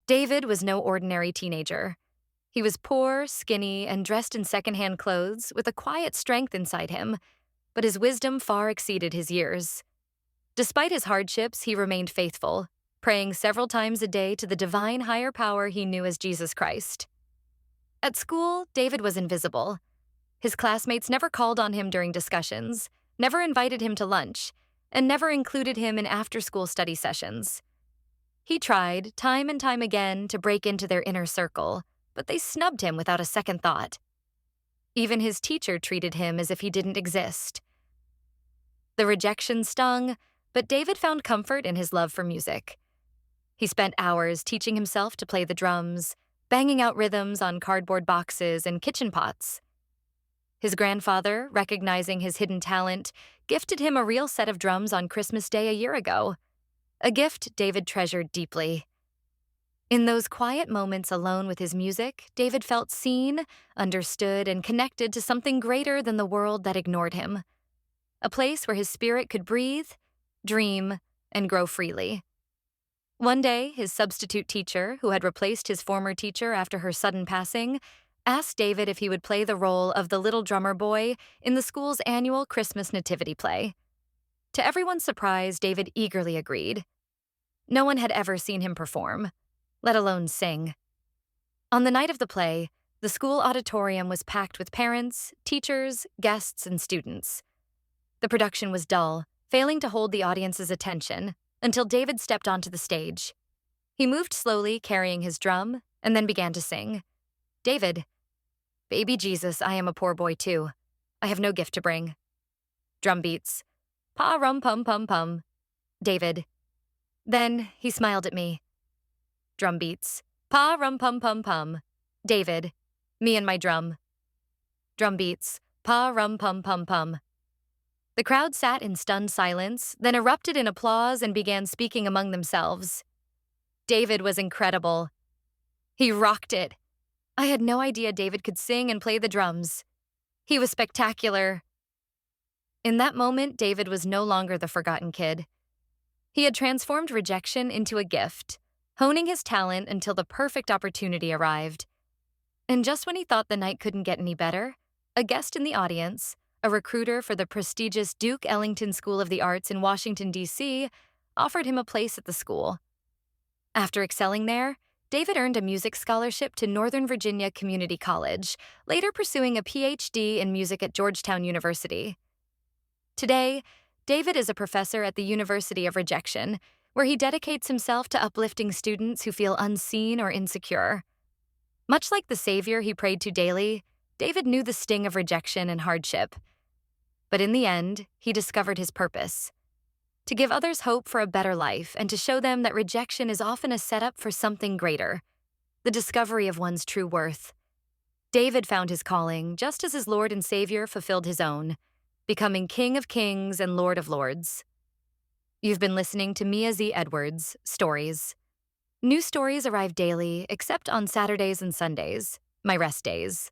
David was no ordinary teenager. He was poor, skinny, and dressed in secondhand clothes with a quiet strength inside him, but his wisdom far exceeded his years. Despite his hardships, he remained faithful, praying several times a day to the divine higher power he knew as Jesus Christ. At school, David was invisible. His classmates never called on him during discussions, never invited him to lunch, and never included him in after-school study sessions. He tried, time and time again, to break into their inner circle, but they snubbed him without a second thought. Even his teacher treated him as if he didn't exist. The rejection stung, but David found comfort in his love for music. He spent hours teaching himself to play the drums, banging out rhythms on cardboard boxes and kitchen pots. His grandfather, recognizing his hidden talent, gifted him a real set of drums on Christmas Day a year ago, a gift David treasured deeply. In those quiet moments alone with his music, David felt seen, understood, and connected to something greater than the world that ignored him. A place where his spirit could breathe, dream, and grow freely. One day, his substitute teacher, who had replaced his former teacher after her sudden passing, asked David if he would play the role of the little drummer boy in the school's annual Christmas nativity play. To everyone's surprise, David eagerly agreed. No one had ever seen him perform, let alone sing. On the night of the play, the school auditorium was packed with parents, teachers, guests, and students. The production was dull, failing to hold the audience's attention, until David stepped onto the stage. He moved slowly, carrying his drum, and then began to sing. David, baby Jesus, I am a poor boy too. I have no gift to bring. Drum beats. Pa-rum-pum-pum-pum. David. Then he smiled at me. Drum beats. Pa-rum-pum-pum-pum. David. Me and my drum. Drum beats. Pa-rum-pum-pum-pum. The crowd sat in stunned silence, then erupted in applause and began speaking among themselves. David was incredible. He rocked it. I had no idea David could sing and play the drums. He was spectacular. In that moment, David was no longer the forgotten kid. He had transformed rejection into a gift, honing his talent until the perfect opportunity arrived. And just when he thought the night couldn't get any better, a guest in the audience, a recruiter for the prestigious Duke Ellington School of the Arts in Washington, D.C., offered him a place at the school. After excelling there, David earned a music scholarship to Northern Virginia Community College, later pursuing a Ph.D. in music at Georgetown University. Today, David is a professor at the University of Rejection, where he dedicates himself to uplifting students who feel unseen or insecure. Much like the Savior he prayed to daily, David knew the sting of rejection and hardship. But in the end, he discovered his purpose: to give others hope for a better life and to show them that rejection is often a setup for something greater, the discovery of one's true worth. David found his calling just as his Lord and Savior fulfilled his own, becoming King of Kings and Lord of Lords. You've been listening to Mia Z. Edwards' Stories. New stories arrive daily, except on Saturdays and Sundays, my rest days.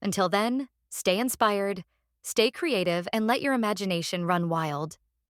Until then, stay inspired, stay creative, and let your imagination run wild.